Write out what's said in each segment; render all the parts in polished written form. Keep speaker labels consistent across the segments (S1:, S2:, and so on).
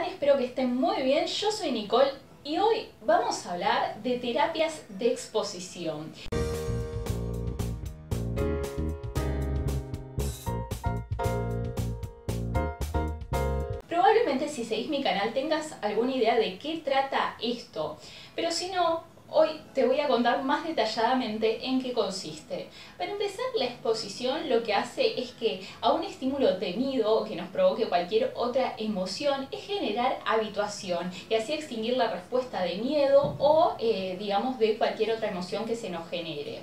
S1: Espero que estén muy bien. Yo soy Nicole y hoy vamos a hablar de terapias de exposición. Probablemente si seguís mi canal tengas alguna idea de qué trata esto, pero si no, hoy te voy a contar más detalladamente en qué consiste. Para empezar, la exposición lo que hace es que a un estímulo temido o que nos provoque cualquier otra emoción es generar habituación y así extinguir la respuesta de miedo o digamos de cualquier otra emoción que se nos genere.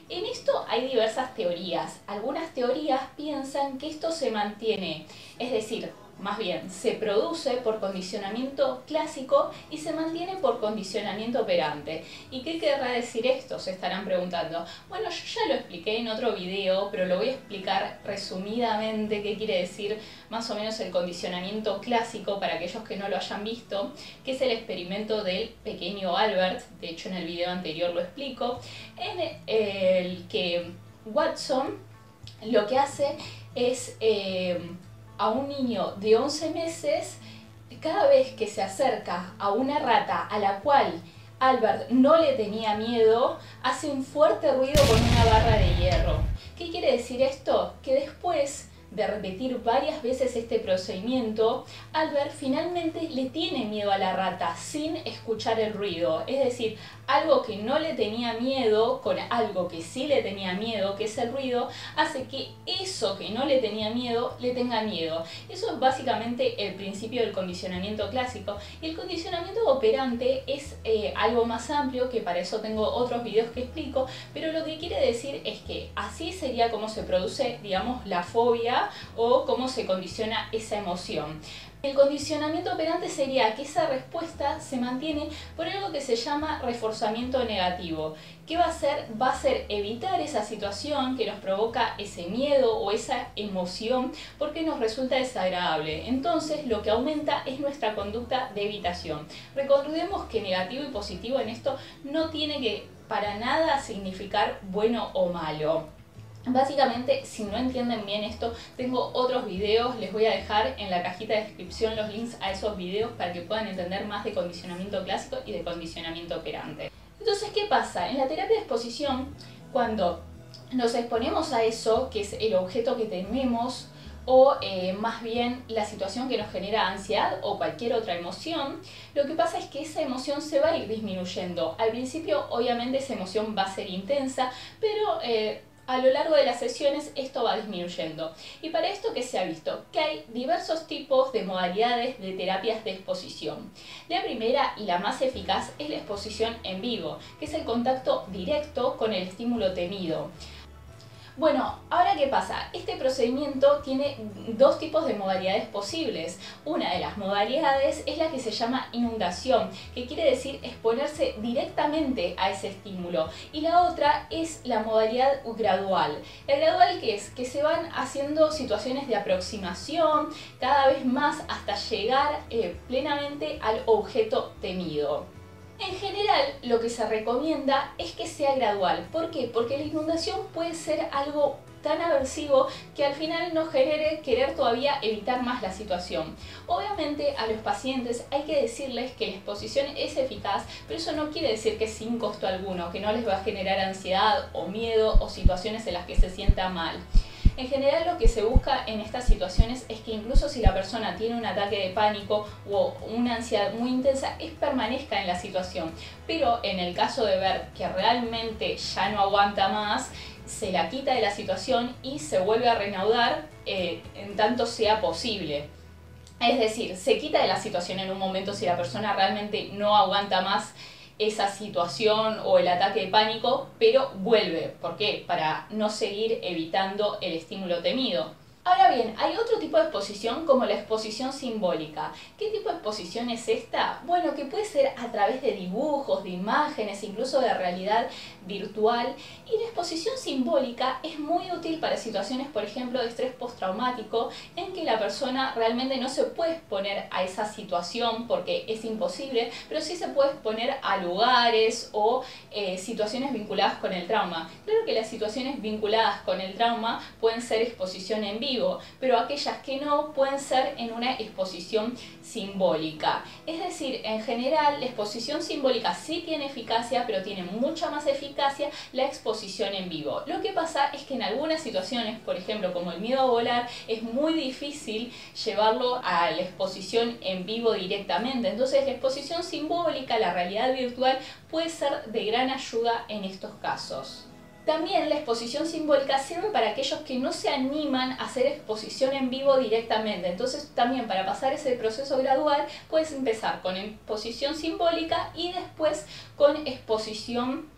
S1: En esto hay diversas teorías. Algunas teorías piensan que esto se mantiene, es decir, más bien, se produce por condicionamiento clásico y se mantiene por condicionamiento operante. ¿Y qué querrá decir esto? Se estarán preguntando. Bueno, yo ya lo expliqué en otro video, pero lo voy a explicar resumidamente qué quiere decir más o menos el condicionamiento clásico para aquellos que no lo hayan visto, que es el experimento del pequeño Albert. De hecho, en el video anterior lo explico, en el que Watson lo que hace es a un niño de 11 meses, cada vez que se acerca a una rata a la cual Albert no le tenía miedo, hace un fuerte ruido con una barra de hierro. ¿Qué quiere decir esto? Que después de repetir varias veces este procedimiento, Albert finalmente le tiene miedo a la rata sin escuchar el ruido. Es decir, algo que no le tenía miedo con algo que sí le tenía miedo, que es el ruido, hace que eso que no le tenía miedo, le tenga miedo. Eso es básicamente el principio del condicionamiento clásico. Y el condicionamiento operante es algo más amplio, que para eso tengo otros videos que explico, pero lo que quiere decir es que así sería como se produce, digamos, la fobia o cómo se condiciona esa emoción. El condicionamiento operante sería que esa respuesta se mantiene por algo que se llama reforzamiento negativo. ¿Qué va a hacer? Va a ser evitar esa situación que nos provoca ese miedo o esa emoción porque nos resulta desagradable. Entonces lo que aumenta es nuestra conducta de evitación. Recordemos que negativo y positivo en esto no tiene que para nada significar bueno o malo. Básicamente, si no entienden bien esto, tengo otros videos, les voy a dejar en la cajita de descripción los links a esos videos para que puedan entender más de condicionamiento clásico y de condicionamiento operante. Entonces, ¿qué pasa? En la terapia de exposición, cuando nos exponemos a eso, que es el objeto que tememos, o más bien la situación que nos genera ansiedad o cualquier otra emoción, lo que pasa es que esa emoción se va a ir disminuyendo. Al principio, obviamente, esa emoción va a ser intensa, pero a lo largo de las sesiones esto va disminuyendo. Y para esto, ¿qué se ha visto? Que hay diversos tipos de modalidades de terapias de exposición. La primera y la más eficaz es la exposición en vivo, que es el contacto directo con el estímulo temido. Bueno, ahora ¿qué pasa? Este procedimiento tiene dos tipos de modalidades posibles. Una de las modalidades es la que se llama inundación, que quiere decir exponerse directamente a ese estímulo. Y la otra es la modalidad gradual. ¿El gradual qué es? Que se van haciendo situaciones de aproximación cada vez más hasta llegar plenamente al objeto temido. En general, lo que se recomienda es que sea gradual. ¿Por qué? Porque la inundación puede ser algo tan aversivo que al final nos genere querer todavía evitar más la situación. Obviamente a los pacientes hay que decirles que la exposición es eficaz, pero eso no quiere decir que sin costo alguno, que no les va a generar ansiedad o miedo o situaciones en las que se sienta mal. En general lo que se busca en estas situaciones es que incluso si la persona tiene un ataque de pánico o una ansiedad muy intensa, permanezca en la situación. Pero en el caso de ver que realmente ya no aguanta más, se la quita de la situación y se vuelve a reanudar en tanto sea posible. Es decir, se quita de la situación en un momento si la persona realmente no aguanta más esa situación o el ataque de pánico, pero vuelve. ¿Por qué? Para no seguir evitando el estímulo temido. Ahora bien, hay otro tipo de exposición como la exposición simbólica. ¿Qué tipo de exposición es esta? Bueno, que puede ser a través de dibujos, de imágenes, incluso de realidad virtual. Y la exposición simbólica es muy útil para situaciones, por ejemplo, de estrés postraumático, en que la persona realmente no se puede exponer a esa situación porque es imposible, pero sí se puede exponer a lugares o situaciones vinculadas con el trauma. Claro que las situaciones vinculadas con el trauma pueden ser exposición en vivo, vivo, pero aquellas que no pueden ser en una exposición simbólica. Es decir, en general la exposición simbólica sí tiene eficacia, pero tiene mucha más eficacia la exposición en vivo. Lo que pasa es que en algunas situaciones, por ejemplo como el miedo a volar, es muy difícil llevarlo a la exposición en vivo directamente. Entonces la exposición simbólica, la realidad virtual, puede ser de gran ayuda en estos casos. También la exposición simbólica sirve para aquellos que no se animan a hacer exposición en vivo directamente. Entonces también para pasar ese proceso gradual puedes empezar con exposición simbólica y después con exposición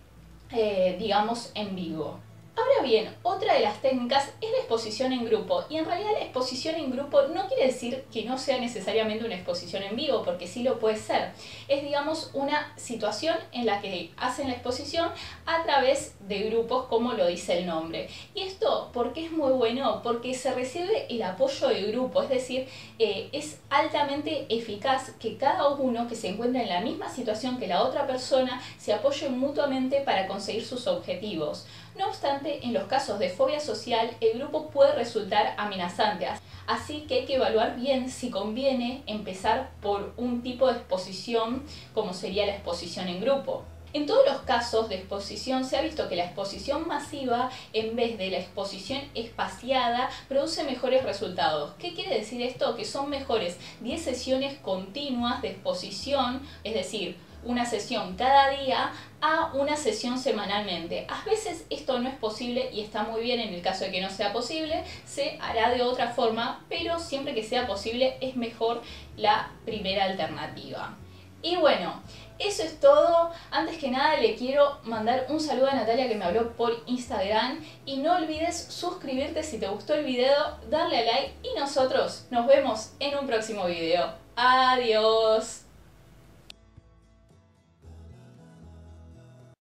S1: digamos en vivo. Ahora bien, otra de las técnicas es la exposición en grupo, y en realidad la exposición en grupo no quiere decir que no sea necesariamente una exposición en vivo, porque sí lo puede ser. Es, digamos, una situación en la que hacen la exposición a través de grupos, como lo dice el nombre. Y esto, ¿por qué es muy bueno? Porque se recibe el apoyo de grupo, es decir, es altamente eficaz que cada uno que se encuentra en la misma situación que la otra persona se apoyen mutuamente para conseguir sus objetivos. No obstante, en los casos de fobia social, el grupo puede resultar amenazante, así que hay que evaluar bien si conviene empezar por un tipo de exposición como sería la exposición en grupo. En todos los casos de exposición se ha visto que la exposición masiva, en vez de la exposición espaciada, produce mejores resultados. ¿Qué quiere decir esto? Que son mejores 10 sesiones continuas de exposición, es decir, una sesión cada día, a una sesión semanalmente. A veces esto no es posible y está muy bien. En el caso de que no sea posible, se hará de otra forma, pero siempre que sea posible es mejor la primera alternativa. Y bueno, eso es todo. Antes que nada le quiero mandar un saludo a Natalia, que me habló por Instagram, y no olvides suscribirte si te gustó el video, darle a like, y nosotros nos vemos en un próximo video. Adiós.